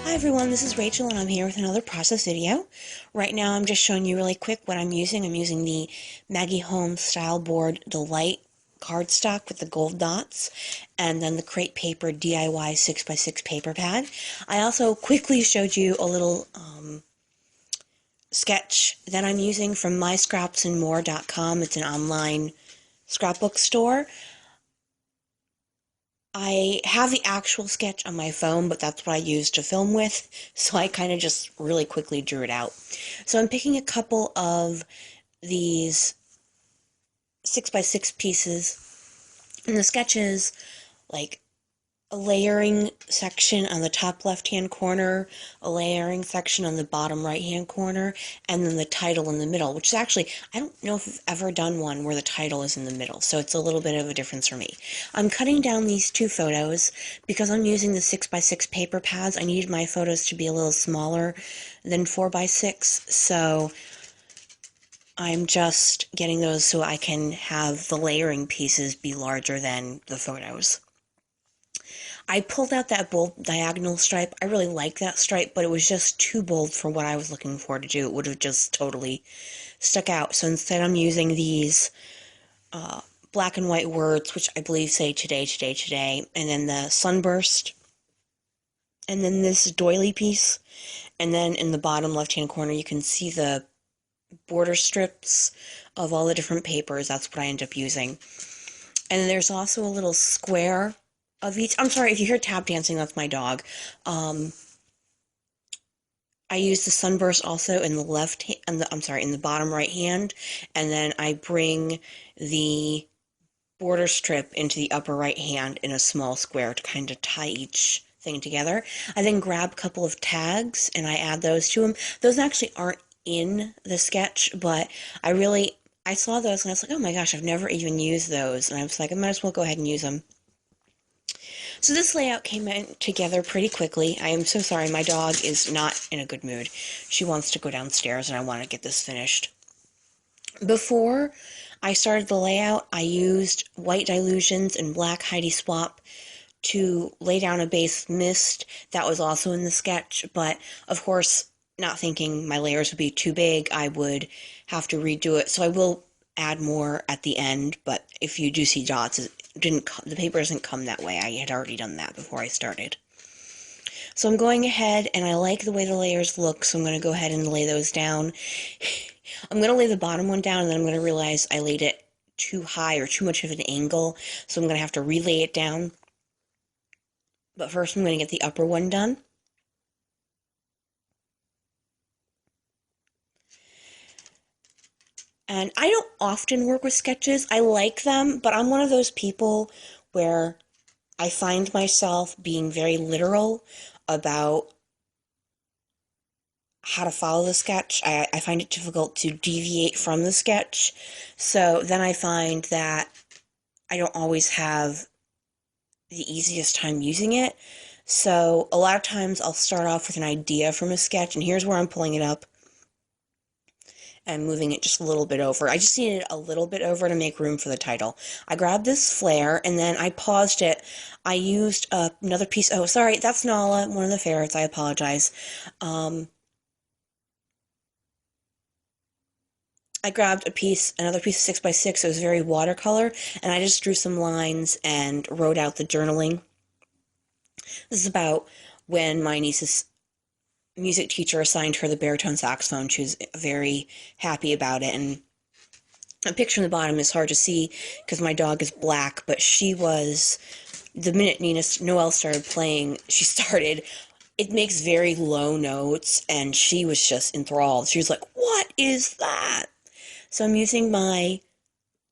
Hi everyone, this is Rachel and I'm here with another process video. Right now I'm just showing you really quick what I'm using. I'm using the Maggie Holmes Style Board Delight cardstock with the gold dots and then the Crate Paper DIY 6x6 paper pad. I also quickly showed you a little sketch that I'm using from myscrapsandmore.com. It's an online scrapbook store. I have the actual sketch on my phone, but that's what I use to film with, so I kind of just really quickly drew it out. So I'm picking a couple of these 6x6 pieces, and the sketches, like a layering section on the top left-hand corner, a layering section on the bottom right-hand corner, and then the title in the middle, which is actually, I don't know if I've ever done one where the title is in the middle, so it's a little bit of a difference for me. I'm cutting down these two photos because I'm using the 6x6 paper pads. I need my photos to be a little smaller than 4x6, so I'm just getting those so I can have the layering pieces be larger than the photos. I pulled out that bold diagonal stripe. I really like that stripe, but it was just too bold for what I was looking for to do. It would have just totally stuck out. So instead I'm using these black and white words, which I believe say today, today, today, and then the sunburst, and then this doily piece, and then in the bottom left-hand corner you can see the border strips of all the different papers. That's what I end up using. And then there's also a little square of each. I'm sorry if you hear tap dancing, that's my dog. I use the sunburst also in the in the bottom right hand, and then I bring the border strip into the upper right hand in a small square to kind of tie each thing together. I then grab a couple of tags and I add those to them. Those actually aren't in the sketch, but I saw those and I was like, oh my gosh, I've never even used those. And I was like, I might as well go ahead and use them. So this layout came in together pretty quickly. I am so sorry, my dog is not in a good mood. She wants to go downstairs and I want to get this finished. Before I started the layout, I used white dilutions and black Heidi Swap to lay down a base mist that was also in the sketch, but of course, not thinking my layers would be too big, I would have to redo it. So I will add more at the end, but if you do see dots, the paper doesn't come that way. I had already done that before I started. So I'm going ahead, and I like the way the layers look, so I'm going to go ahead and lay those down. I'm going to lay the bottom one down, and then I'm going to realize I laid it too high or too much of an angle, so I'm going to have to relay it down. But first I'm going to get the upper one done. And I don't often work with sketches. I like them, but I'm one of those people where I find myself being very literal about how to follow the sketch. I find it difficult to deviate from the sketch. So then I find that I don't always have the easiest time using it. So a lot of times I'll start off with an idea from a sketch, and here's where I'm pulling it up and moving it just a little bit over. I just needed a little bit over to make room for the title. I grabbed this flare and then I paused it. I used another piece. Oh, sorry, that's Nala, one of the ferrets. I apologize. I grabbed another piece of 6x6. It was very watercolor, and I just drew some lines and wrote out the journaling. This is about when my niece's music teacher assigned her the baritone saxophone. She was very happy about it, and a picture in the bottom is hard to see because my dog is black, but she was, the minute Noelle started playing, it makes very low notes, and she was just enthralled. She was like, what is that? So I'm using my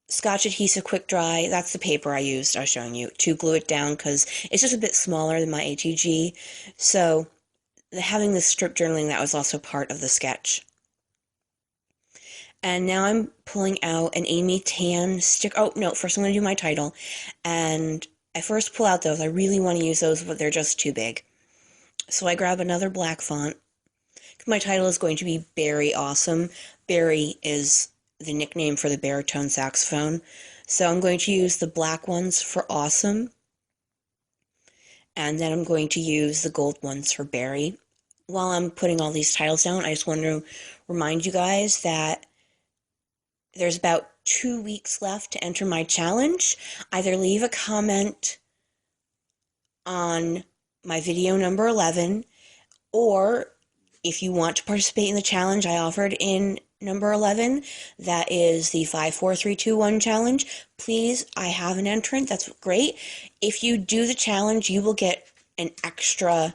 Scotch Adhesive Quick Dry, that's the paper I used, I was showing you, to glue it down because it's just a bit smaller than my ATG. So having this strip journaling, that was also part of the sketch. And now I'm pulling out an Amy Tan stick. Oh, no, first I'm going to do my title. And I first pull out those. I really want to use those, but they're just too big. So I grab another black font. My title is going to be Bari Awesome. Bari is the nickname for the baritone saxophone. So I'm going to use the black ones for Awesome. And then I'm going to use the gold ones for Bari. while I'm putting all these titles down, I just want to remind you guys that there's about 2 weeks left to enter my challenge. Either leave a comment on my video number 11, or if you want to participate in the challenge I offered in number 11, that is the 54321 challenge, please, I have an entrant. That's great. If you do the challenge, you will get an extra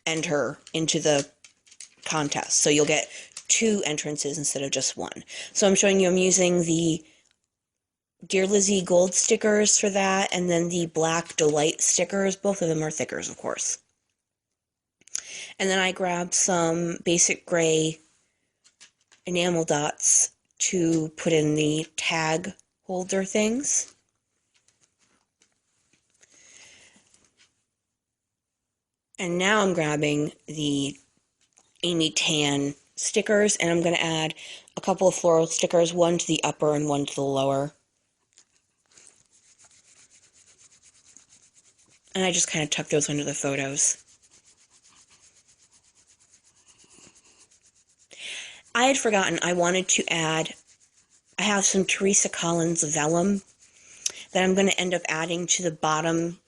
enter into the contest. So you'll get 2 entrances instead of just 1. So I'm showing you I'm using the Dear Lizzie gold stickers for that, and then the black Delight stickers. Both of them are thickers, of course. And then I grabbed some basic gray enamel dots to put in the tag holder things. And now I'm grabbing the Amy Tan stickers, and I'm going to add a couple of floral stickers, one to the upper and one to the lower. And I just kind of tuck those under the photos. I had forgotten I wanted to add, I have some Teresa Collins vellum that I'm going to end up adding to the bottom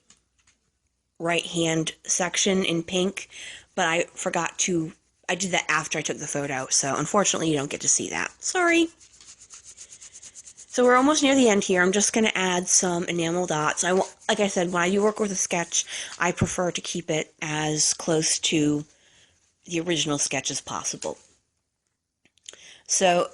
right-hand section in pink, but I forgot to, I did that after I took the photo, so unfortunately you don't get to see that. Sorry. So we're almost near the end here. I'm just going to add some enamel dots. Like I said, when I do work with a sketch, I prefer to keep it as close to the original sketch as possible. So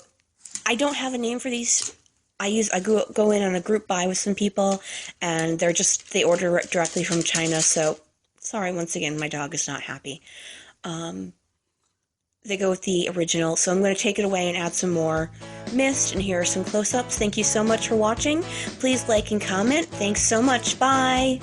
I don't have a name for these. I go in on a group buy with some people, and they order it directly from China, so sorry, once again, my dog is not happy. They go with the original, so I'm going to take it away and add some more mist, and here are some close-ups. Thank you so much for watching. Please like and comment. Thanks so much. Bye!